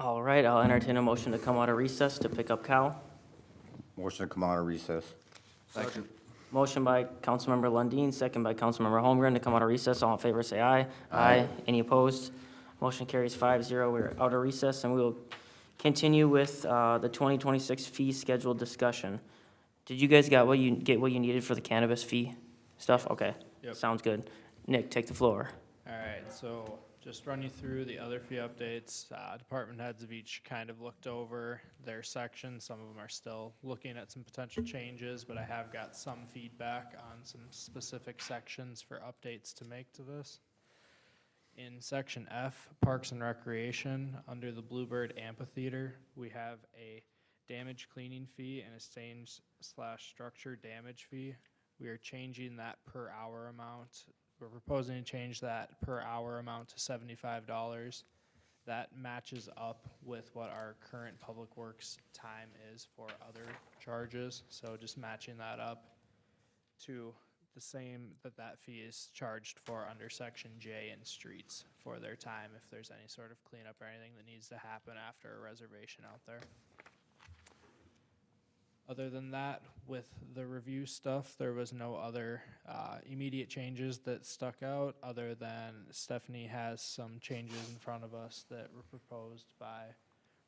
All right, I'll entertain a motion to come out of recess to pick up Cal. Motion to come out of recess. Second. Motion by Councilmember Lundin, second by Councilmember Holmgren to come out of recess. All in favor, say aye. Aye. Any opposed? Motion carries 5-0. We're out of recess, and we will continue with the 2026 fee schedule discussion. Did you guys get what you needed for the cannabis fee stuff? Okay, Yep. sounds good. Nick, take the floor. All right, so just run you through the other fee updates. Department heads have each kind of looked over their sections. Some of them are still looking at some potential changes, but I have got some feedback on some specific sections for updates to make to this. In section F, Parks and Recreation, under the Bluebird Amphitheater, we have a damage cleaning fee and a stain/structure damage fee. We are changing that per hour amount. We're proposing to change that per hour amount to $75. That matches up with what our current public works time is for other charges. So just matching that up to the same that fee is charged for under section J in streets for their time if there's any sort of cleanup or anything that needs to happen after a reservation out there. Other than that, with the review stuff, there was no other immediate changes that stuck out, other than Stephanie has some changes in front of us that were proposed by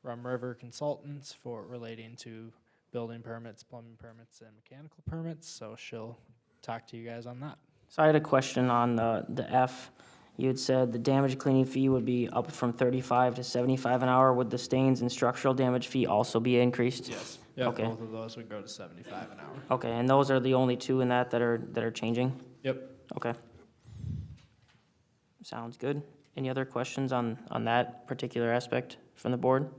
Rum River Consultants for relating to building permits, plumbing permits, and mechanical permits, so she'll talk to you guys on that. So I had a question on the F. You had said the damage cleaning fee would be up from 35 to 75 an hour. Would the stains and structural damage fee also be increased? Yes. Yeah, Okay. both of those would go to 75 an hour. Okay, and those are the only two in that are changing? Yep. Okay. Sounds good. Any other questions on that particular aspect from the board?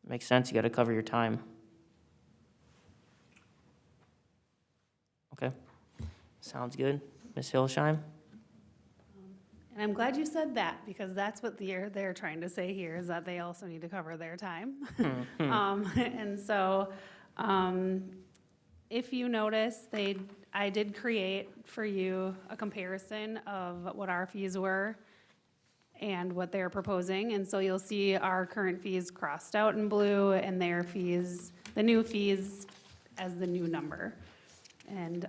Makes sense, you gotta cover your time. Okay, sounds good. Ms. Hillesheim? And I'm glad you said that, because that's what they're trying to say here, is that they also need to cover their time. And so, if you notice, I did create for you a comparison of what our fees were and what they're proposing. And so you'll see our current fees crossed out in blue and their fees, the new fees as the new number. And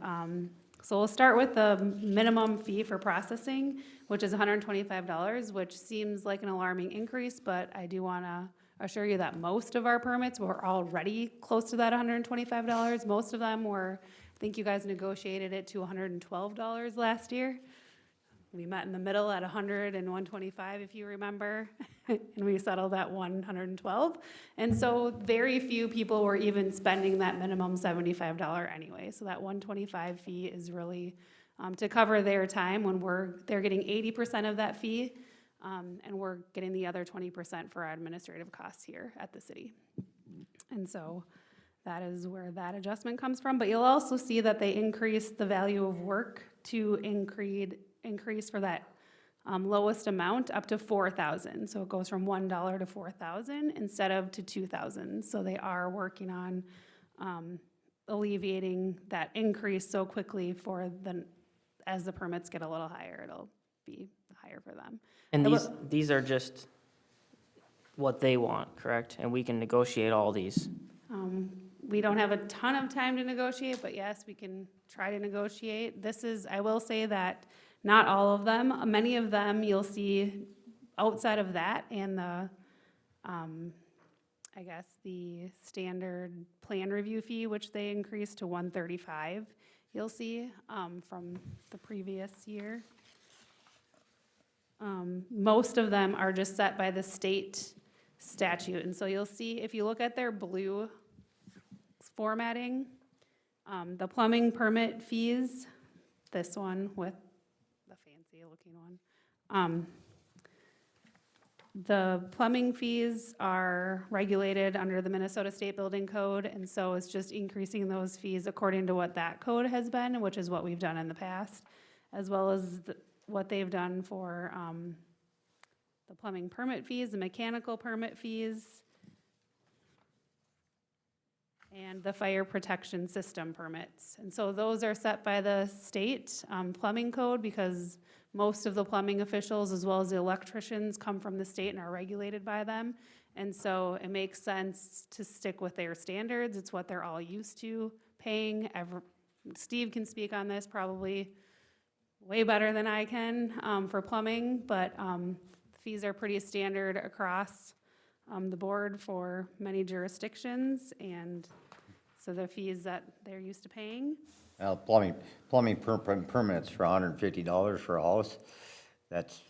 so we'll start with the minimum fee for processing, which is $125, which seems like an alarming increase, but I do want to assure you that most of our permits were already close to that $125. Most of them were, I think you guys negotiated it to $112 last year. We met in the middle at 100 and 125, if you remember, and we settled at 112. And so very few people were even spending that minimum $75 anyway. So that 125 fee is really to cover their time when they're getting 80% of that fee, and we're getting the other 20% for our administrative costs here at the city. And so that is where that adjustment comes from. But you'll also see that they increased the value of work to increase for that lowest amount up to $4,000. So it goes from $1 to $4,000 instead of to $2,000. So they are working on alleviating that increase so quickly as the permits get a little higher, it'll be higher for them. And these are just what they want, correct? And we can negotiate all these. We don't have a ton of time to negotiate, but yes, we can try to negotiate. I will say that not all of them, many of them you'll see outside of that and the standard plan review fee, which they increased to $135, you'll see from the previous year. Most of them are just set by the state statute. And so you'll see, if you look at their blue formatting, the plumbing permit fees, this one with the fancy looking one. The plumbing fees are regulated under the Minnesota State Building Code, and so it's just increasing those fees according to what that code has been, which is what we've done in the past, as well as what they've done for the plumbing permit fees, the mechanical permit fees, and the fire protection system permits. And so those are set by the state plumbing code, because Most of the plumbing officials, as well as the electricians, come from the state and are regulated by them. And so it makes sense to stick with their standards. It's what they're all used to paying. Steve can speak on this probably way better than I can for plumbing, but fees are pretty standard across the board for many jurisdictions, and so the fees that they're used to paying. Well, plumbing permits for $150 for a house, that's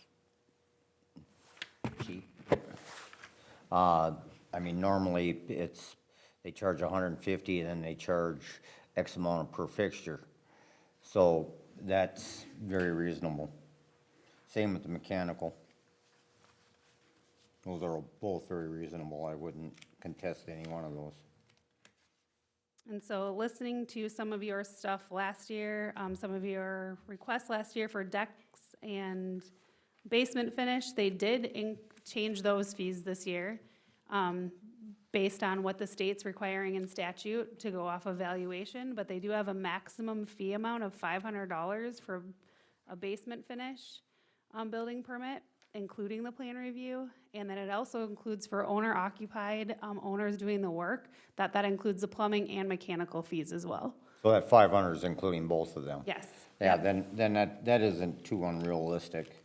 cheap. I mean, normally they charge $150 and then they charge X amount per fixture. So that's very reasonable. Same with the mechanical. Those are both very reasonable. I wouldn't contest any one of those. And so listening to some of your stuff last year, some of your requests last year for decks and basement finish, they did change those fees this year, based on what the state's requiring in statute to go off of valuation, but they do have a maximum fee amount of $500 for a basement finish building permit, including the plan review, and then it also includes for owner-occupied owners doing the work, that includes the plumbing and mechanical fees as well. So that 500 is including both of them? Yes. Yeah, then that isn't too unrealistic.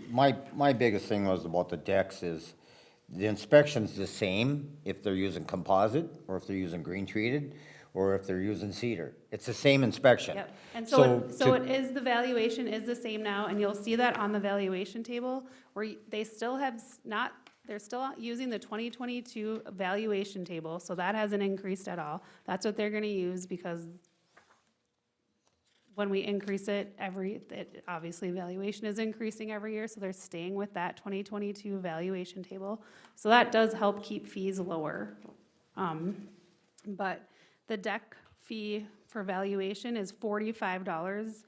My biggest thing was about the decks is, the inspection's the same if they're using composite, or if they're using green treated, or if they're using cedar. It's the same inspection. Yep, and so it is, the valuation is the same now, and you'll see that on the valuation table, where they still have they're still using the 2022 valuation table, so that hasn't increased at all. That's what they're gonna use, because when we increase it, obviously valuation is increasing every year, so they're staying with that 2022 valuation table. So that does help keep fees lower. But the deck fee for valuation is $45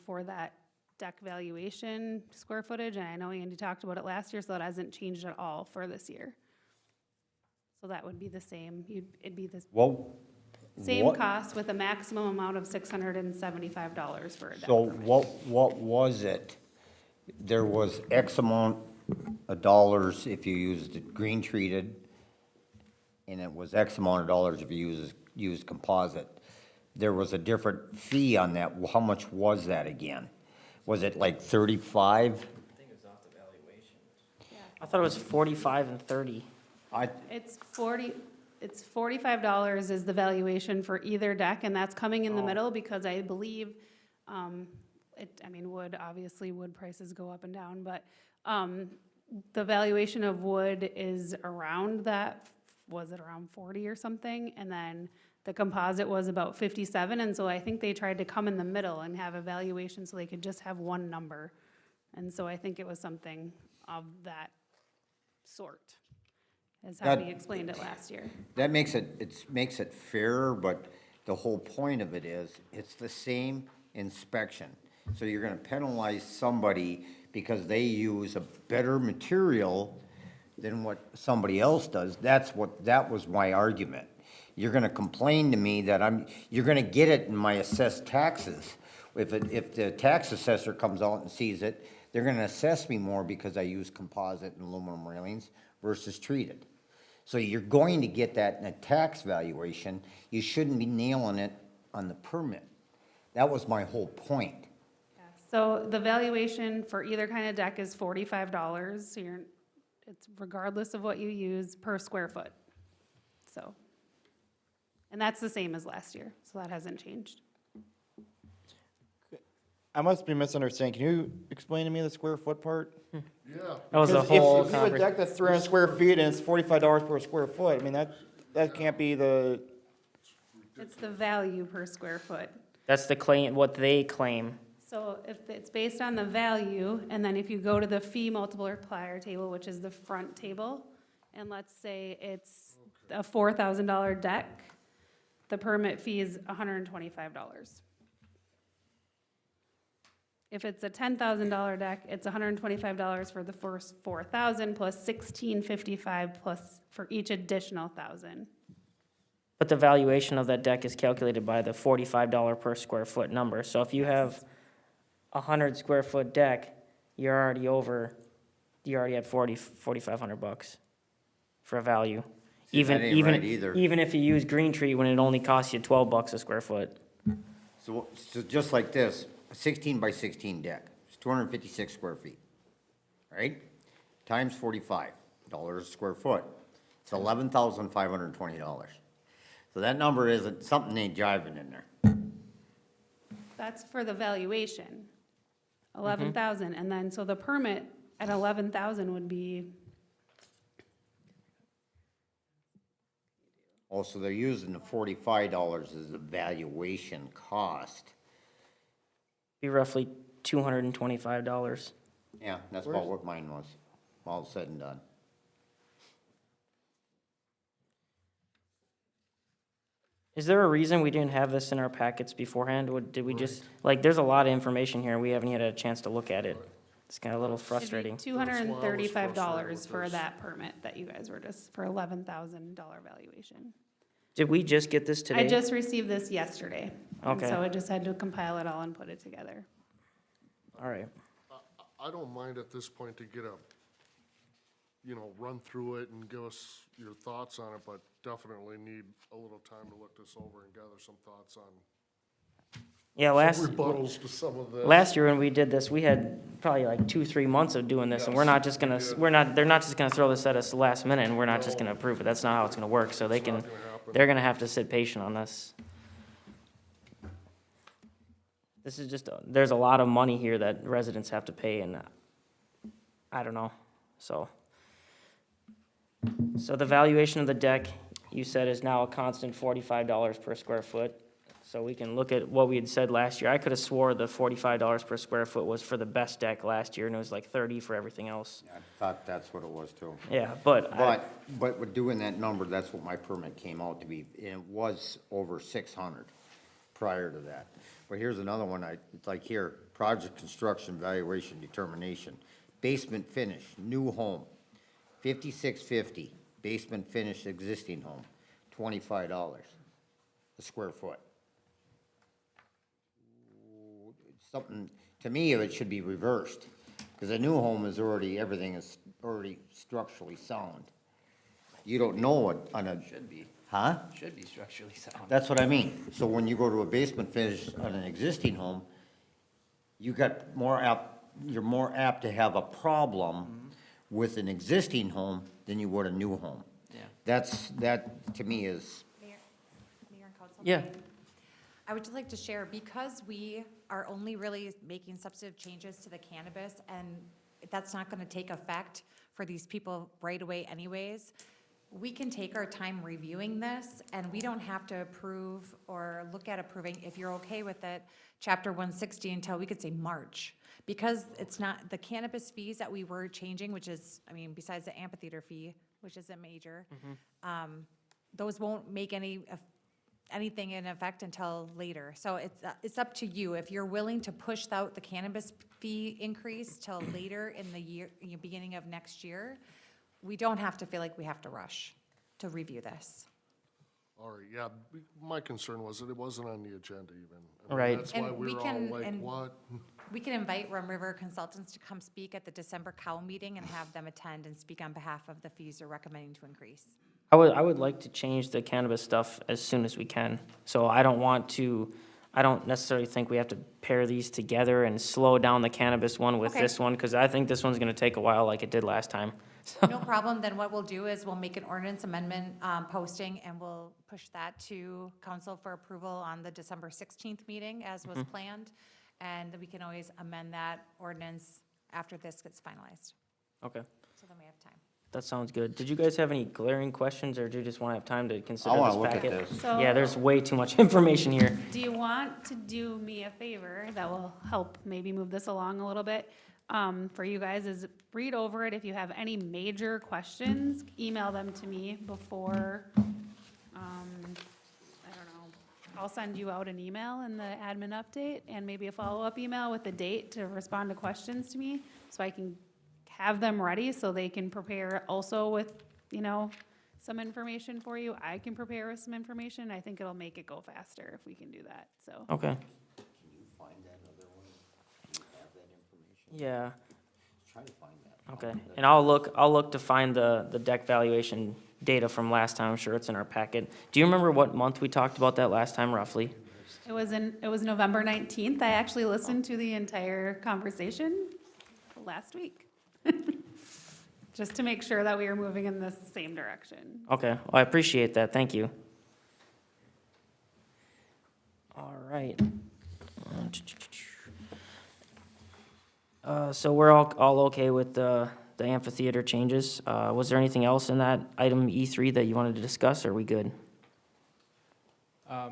for that deck valuation square footage, and I know Andy talked about it last year, so that hasn't changed at all for this year. So that would be the same, it'd be the Well, same what- cost with a maximum amount of $675 for a deck. So what was it? There was X amount of dollars if you used it green treated, and it was X amount of dollars if you used composite. There was a different fee on that. How much was that again? Was it like 35? I thought it was 45 and 30. It's $45 is the valuation for either deck, and that's coming in the middle, because I believe, wood prices go up and down, but, the valuation of wood is around that, was it around 40 or something? And then the composite was about 57, and so I think they tried to come in the middle and have a valuation so they could just have one number. And so I think it was something of that sort, is how That- he explained it last year. That makes it fairer, but the whole point of it is, it's the same inspection. So you're gonna penalize somebody because they use a better material than what somebody else does. That was my argument. You're gonna complain to me that you're gonna get it in my assessed taxes. If the tax assessor comes out and sees it, they're gonna assess me more because I use composite and aluminum railings versus treated. So you're going to get that in a tax valuation. You shouldn't be nailing it on the permit. That was my whole point. So the valuation for either kind of deck is $45, so it's regardless of what you use per square foot. So, and that's the same as last year, so that hasn't changed. I must be misunderstanding. Can you explain to me the square foot part? That was the Because whole if you have a conversation. deck that's 300 square feet and it's $45 per square foot, I mean, that can't be the, It's the value per square foot. That's the claim, what they claim. So if it's based on the value, and then if you go to the fee multiplier table, which is the front table, and let's say it's a $4,000 deck, the permit fee is $125. If it's a $10,000 deck, it's $125 for the first 4,000 plus $1,655 plus for each additional 1,000. But the valuation of that deck is calculated by the $45 per square foot number. So if you have a 100 square foot deck, you're already at 4,500 bucks for a value. See, that ain't right either. Even if you use Green Tree when it only costs you 12 bucks a square foot. So just like this, a 16 by 16 deck, it's 256 square feet, right? Times $45 a square foot, it's $11,520. So that number isn't, something ain't jiving in there. That's for the valuation, 11,000, and then, so the permit at 11,000 would be, Also, they're using the $45 as the valuation cost. Be roughly $225. Yeah, that's about what mine was, all said and done. Is there a reason we didn't have this in our packets beforehand? Did we just, like, there's a lot of information here, we haven't had a chance to look at it. It's kind of a little frustrating. $235 for that permit that you guys were just, for $11,000 valuation. Did we just get this today? I just received this yesterday. And Okay. so I just had to compile it all and put it together. All right. I don't mind at this point to get run through it and give us your thoughts on it, but definitely need a little time to look this over and gather some thoughts on Yeah, some rebuttals to some of this. last year when we did this, we had probably like 2-3 months of doing this, and we're not just gonna, they're not just gonna throw this at us last minute, and we're not just gonna approve it. That's not how it's gonna work, so It's not gonna happen. they're gonna have to sit patient on this. This is just, there's a lot of money here that residents have to pay, and I don't know, so. So the valuation of the deck, you said, is now a constant $45 per square foot. So we can look at what we had said last year. I could have swore the $45 per square foot was for the best deck last year, and it was like 30 for everything else. I thought that's what it was too. Yeah, but But with doing that number, that's what my permit came out to be, and it was over 600 prior to that. But here's another one, it's like here, project construction valuation determination, basement finish, new home, 5650, basement finish existing home, $25 a square foot. Something, to me, it should be reversed, because a new home is already, everything is already structurally sound. You don't know what on a. Should be, Huh? should be structurally sound. That's what I mean. So when you go to a basement finish on an existing home, you're more apt to have a problem with an existing home than you would a new home. Yeah. That, to me, is, Mayor and Council? yeah, I would just like to share, because we are only really making substantive changes to the cannabis, and that's not gonna take effect for these people right away anyways, we can take our time reviewing this, and we don't have to approve or look at approving, if you're okay with it, Chapter 160 until we could say March. Because it's not, the cannabis fees that we were changing, which is, I mean, besides the amphitheater fee, which isn't major, those won't make anything in effect until later. So it's up to you. If you're willing to push out the cannabis fee increase till later in the year, beginning of next year, we don't have to feel like we have to rush to review this. All right, yeah, my concern was that it wasn't on the agenda even. I mean, Right. That's why And we we were all can- like, and- what? We can invite Rum River Consultants to come speak at the December COW meeting and have them attend and speak on behalf of the fees they're recommending to increase. I would like to change the cannabis stuff as soon as we can. So I don't necessarily think we have to pair these together and slow down the cannabis one with Okay. this one, because I think this one's gonna take a while like it did last time. No problem, then what we'll do is we'll make an ordinance amendment posting, and we'll push that to council for approval on the December 16th meeting, as was planned. And we can always amend that ordinance after this gets finalized, Okay, so then we have time. that sounds good. Did you guys have any glaring questions, or do you just wanna have time to consider I this wanna look at packet? this. So, Yeah, there's way too much information here. do you want to do me a favor that will help maybe move this along a little bit? For you guys, is read over it. If you have any major questions, email them to me before, I don't know. I'll send you out an email in the admin update and maybe a follow-up email with the date to respond to questions to me, so I can have them ready so they can prepare also with, some information for you. I can prepare with some information. I think it'll make it go faster if we can do that, so. Okay. Yeah, Try to find that. okay. And I'll look to find the deck valuation data from last time. I'm sure it's in our packet. Do you remember what month we talked about that last time roughly? It was November 19th. I actually listened to the entire conversation last week. Just to make sure that we were moving in the same direction. Okay, well, I appreciate that, thank you. All right. So we're all okay with the amphitheater changes? Was there anything else in that item E3 that you wanted to discuss, or are we good?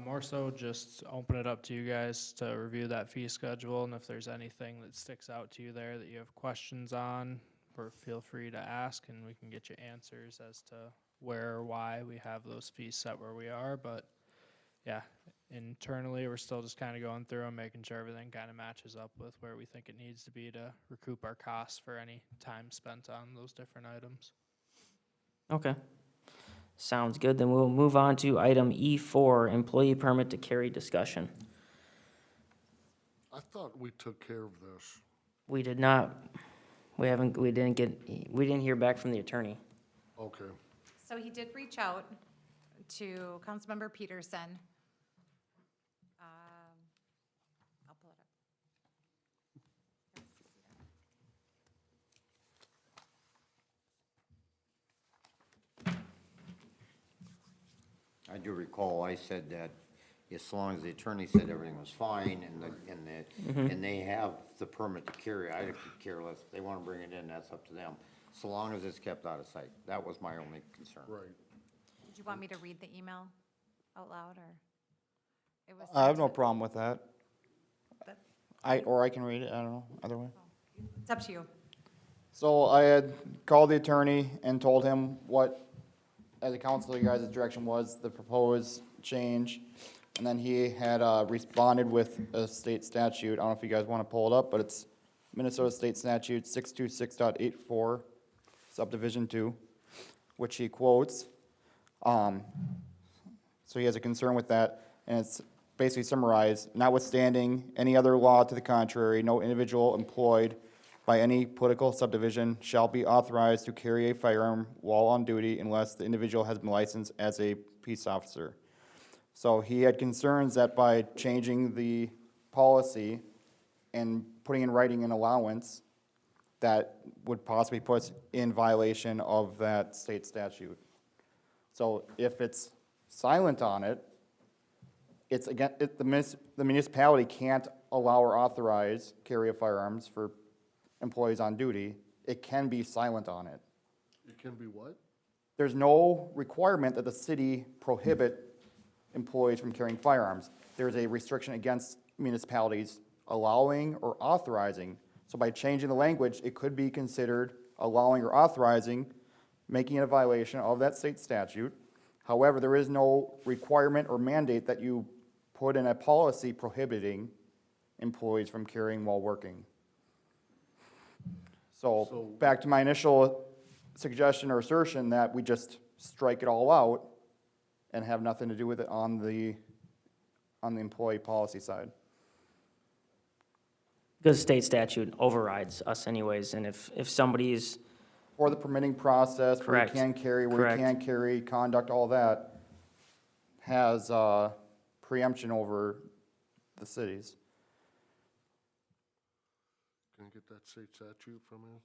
More so just open it up to you guys to review that fee schedule, and if there's anything that sticks out to you there that you have questions on, or feel free to ask, and we can get you answers as to where or why we have those fees set where we are, but yeah, internally, we're still just kind of going through and making sure everything kind of matches up with where we think it needs to be to recoup our costs for any time spent on those different items. Okay. Sounds good, then we'll move on to item E4, employee permit to carry discussion. I thought we took care of this. We did not, we didn't hear back from the attorney. Okay. So he did reach out to Councilmember Peterson. I'll pull it up. I do recall, I said that as long as the attorney said everything was fine and they have the permit to carry, I could care less. If they wanna bring it in, that's up to them. So long as it's kept out of sight. That was my only concern. Right. Did you want me to read the email out loud, or? It was I have sent no to- problem with that. That- Or I can read it, I don't know, either way. It's up to you. So I had called the attorney and told him what, as a council, you guys' direction was, the proposed change. And then he had responded with a state statute. I don't know if you guys want to pull it up, but it's Minnesota State Statute 626.84, subdivision 2, which he quotes. So he has a concern with that, and it's basically summarized, notwithstanding any other law to the contrary, no individual employed by any political subdivision shall be authorized to carry a firearm while on duty unless the individual has been licensed as a peace officer. So he had concerns that by changing the policy and putting in writing an allowance, that would possibly put us in violation of that state statute. So if it's silent on it, it's again, the municipality can't allow or authorize carry of firearms for employees on duty. It can be silent on it. It can be what? There's no requirement that the city prohibit employees from carrying firearms. There's a restriction against municipalities allowing or authorizing. So by changing the language, it could be considered allowing or authorizing, making it a violation of that state statute. However, there is no requirement or mandate that you put in a policy prohibiting employees from carrying while working. So back to my initial suggestion or assertion that we just strike it all out and have nothing to do with it on the employee policy side. Because state statute overrides us anyways, and if somebody's, For the permitting process, where you Correct. can carry, where Correct. you can't carry, conduct, all that, has preemption over the cities. Can you get that state statute from you?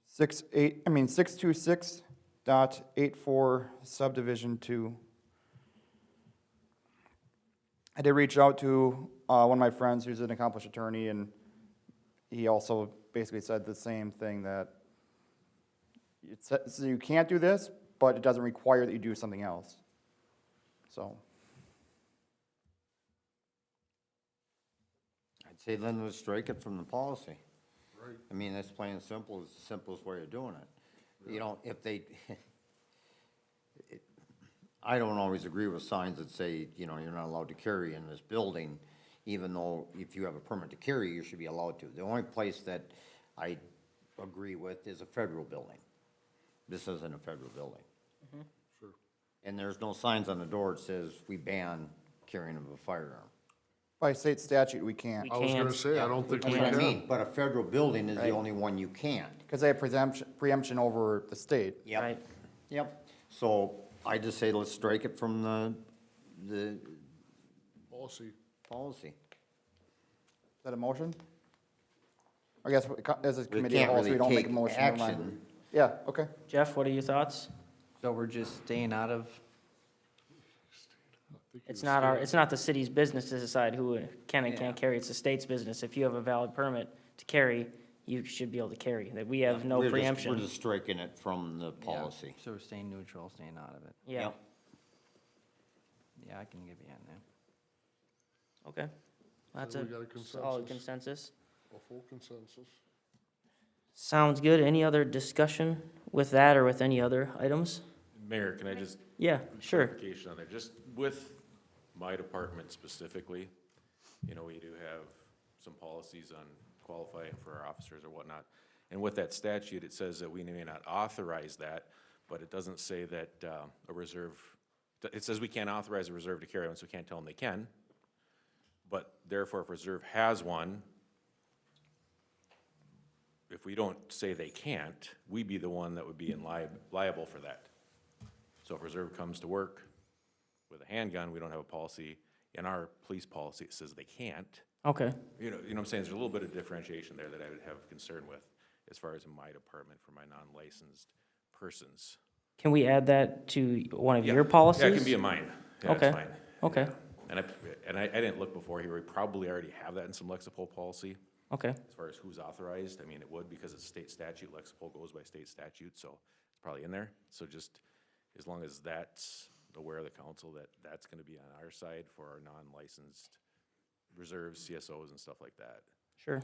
626.84 subdivision 2. I did reach out to one of my friends who's an accomplished attorney, and he also basically said the same thing, that it says you can't do this, but it doesn't require that you do something else. So, I'd say then let's strike it from the policy. Right. I mean, that's plain and simple, it's the simplest way of doing it. You know, if they, I don't always agree with signs that say, you know, you're not allowed to carry in this building, even though if you have a permit to carry, you should be allowed to. The only place that I agree with is a federal building. This isn't a federal building. Sure. And there's no signs on the door that says we ban carrying of a firearm. By state statute, we can't, We I was gonna can't. say, I don't think we That's what I can. mean, but a federal building is the Right. only one you can't. because they have preemption over the state. Yep. Right. Yep, so I just say let's strike it from the Policy. policy. Is that a motion? I guess as a We committee of can't whole, so really we don't make a take motion. never mind. action. Yeah, okay. Jeff, what are your thoughts? So we're just staying out of, It's not the city's business to decide who can and can't carry. It's the state's business. If you have a valid permit to carry, you should be able to carry. That we have no We're preemption. just striking it from the policy. so we're staying neutral, staying out of it. Yeah, Yep. Yeah, I can give you on that. okay. That's we a got a solid consensus. consensus. A full consensus. Sounds good. Any other discussion with that or with any other items? Mayor, can I just? Yeah, sure. Clarification on there, just with my department specifically, you know, we do have some policies on qualifying for our officers or whatnot. And with that statute, it says that we may not authorize that, but it doesn't say that, a reserve, it says we can't authorize a reserve to carry one, so we can't tell them they can. But therefore, if reserve has one, if we don't say they can't, we'd be the one that would be liable for that. So if reserve comes to work with a handgun, we don't have a policy, in our police policy, it says they can't. Okay, You know what I'm saying, there's a little bit of differentiation there that I would have concern with, as far as in my department for my non-licensed persons. can we add that to one of Yeah. your policies? Yeah, it can be in mine, yeah, Okay. that's fine. Okay, Yeah. And I didn't look before here, we probably already have that in some Lexipol policy, okay, as far as who's authorized, I mean, it would, because it's state statute, Lexipol goes by state statute, so it's probably in there. So just, as long as that's aware of the council, that that's gonna be on our side for our non-licensed reserves, CSOs and stuff like that. sure.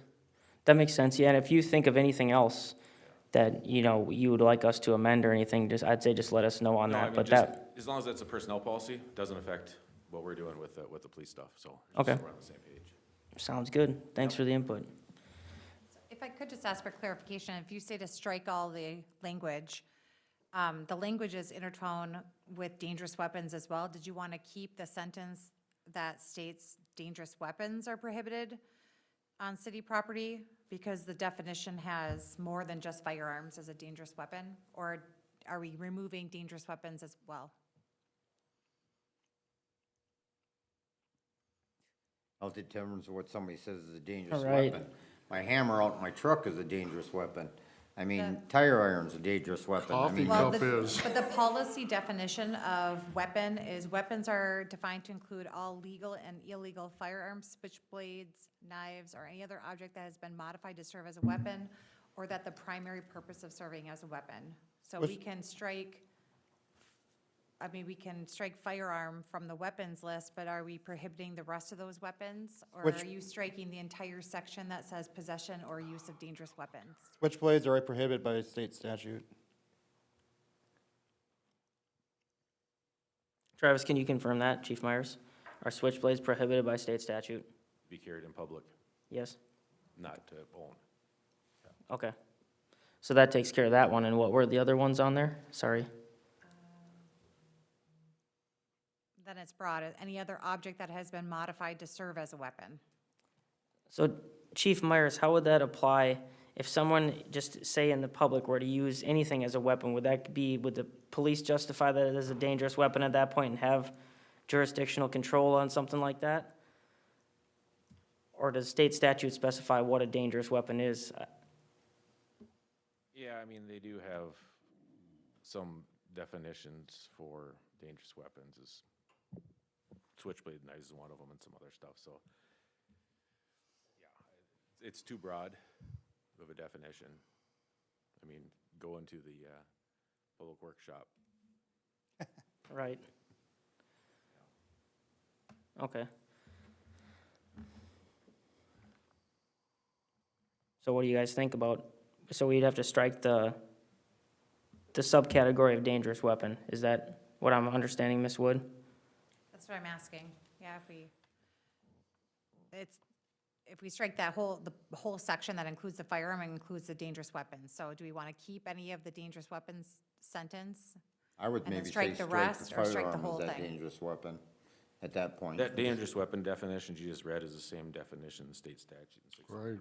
That makes sense, yeah, and if you think of anything else that, you know, you would like us to amend or anything, just, I'd say just let us know on No, I that, mean, but just, that, as long as that's a personnel policy, doesn't affect what we're doing with the police stuff, so. Okay. Just so we're on the same page. sounds good. Thanks for the input. If I could just ask for clarification, if you say to strike all the language is intertone with dangerous weapons as well. Did you want to keep the sentence that states dangerous weapons are prohibited on city property? Because the definition has more than just firearms as a dangerous weapon? Or are we removing dangerous weapons as well? All determines what somebody says is a dangerous Right. weapon. My hammer out in my truck is a dangerous weapon. I mean, Yeah. tire iron's a dangerous weapon. I Coffee mean, Well, cup is. But the policy definition of weapon is weapons are defined to include all legal and illegal firearms, switchblades, knives, or any other object that has been modified to serve as a weapon, or that the primary purpose of serving as a weapon. So we can strike, we can strike firearm from the weapons list, but are we prohibiting the rest of those weapons? Or Which- are you striking the entire section that says possession or use of dangerous weapons? Switchblades are prohibited by state statute. Travis, can you confirm that, Chief Myers? Are switchblades prohibited by state statute? Be carried in public, Yes? not to own. Okay. So that takes care of that one, and what were the other ones on there? Sorry. Then it's broad, any other object that has been modified to serve as a weapon. So Chief Myers, how would that apply if someone, just say in the public, were to use anything as a weapon? Would the police justify that as a dangerous weapon at that point and have jurisdictional control on something like that? Or does state statute specify what a dangerous weapon is? Yeah, I mean, they do have some definitions for dangerous weapons, is switchblade knives is one of them and some other stuff, so. Yeah, it's too broad of a definition. I mean, go into the, public workshop. Right. Okay. So what do you guys think about, so we'd have to strike the subcategory of dangerous weapon? Is that what I'm understanding, Ms. Wood? That's what I'm asking. Yeah, if we strike that the whole section that includes the firearm and includes the dangerous weapons. So do we want to keep any of the dangerous weapons sentence? I would And then maybe say strike the strike rest the or strike the firearm whole as that thing? dangerous weapon. at that point. That dangerous weapon definition you just read is the same definition in state statute. Right.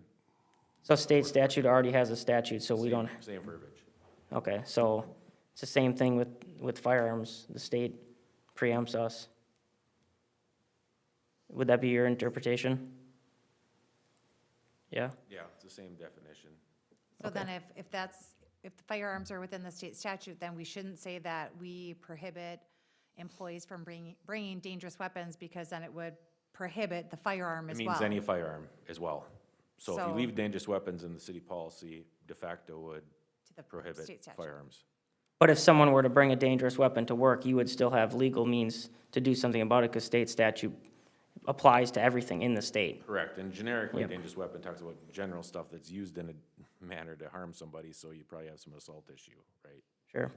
So state statute already has a statute, so we don't, Same verbiage. okay, so it's the same thing with firearms. The state preempts us. Would that be your interpretation? Yeah? Yeah, it's the same definition. So then if the firearms are within the state statute, then we shouldn't say that we prohibit employees from bringing dangerous weapons, because then it would prohibit the firearm It as well. means any firearm as well. So if you So- leave dangerous weapons in the city policy, de facto would To the prohibit state statute. firearms. But if someone were to bring a dangerous weapon to work, you would still have legal means to do something about it, because state statute applies to everything in the state. Correct, and generically, Yep. dangerous weapon talks about general stuff that's used in a manner to harm somebody, so you probably have some assault issue, right? Sure.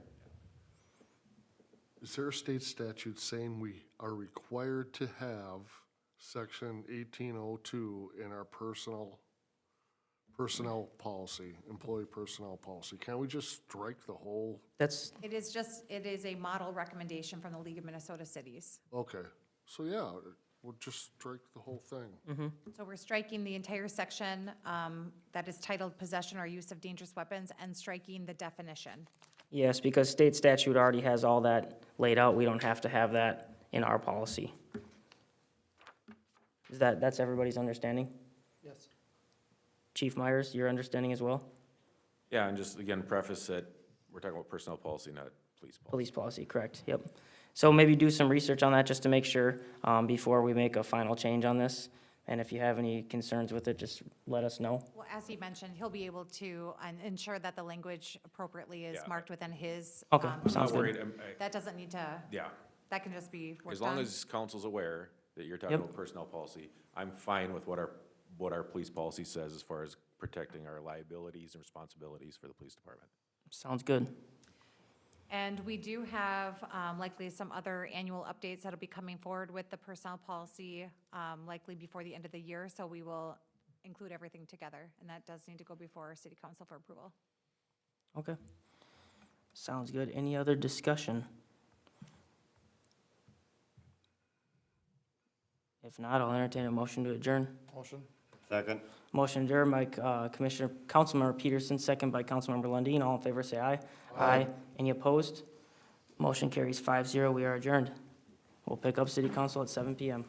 Is there a state statute saying we are required to have section 1802 in our personnel policy, employee personnel policy? Can't we just strike the whole, That's, It is a model recommendation from the League of Minnesota Cities. okay, so yeah, we'll just strike the whole thing. So we're striking the entire section that is titled possession or use of dangerous weapons, and striking the definition. yes, because state statute already has all that laid out. We don't have to have that in our policy. That's everybody's understanding? Yes. Chief Myers, your understanding as well? Yeah, and just again, preface that we're talking about personnel policy, not police policy. Police policy, correct, yep. So maybe do some research on that just to make sure, before we make a final change on this. And if you have any concerns with it, just let us know. Well, as he mentioned, he'll be able to ensure that the language appropriately is Yeah. marked within his. Okay, I'm sounds not worried, good. That doesn't need to, yeah, that can just be as worked long on. as council's aware that you're talking Yep. about personnel policy, I'm fine with what our police policy says as far as protecting our liabilities and responsibilities for the police department. Sounds good. And we do have likely some other annual updates that'll be coming forward with the personnel policy, likely before the end of the year. So we will include everything together, and that does need to go before city council for approval. Okay. Sounds good. Any other discussion? If not, I'll entertain a motion to adjourn. Motion? Second? Motion adjourned by Commissioner, Councilmember Peterson, second by Councilmember Lundin. All in favor, say aye. Aye. Any opposed? Motion carries 5-0. We are adjourned. We'll pick up city council at 7 PM.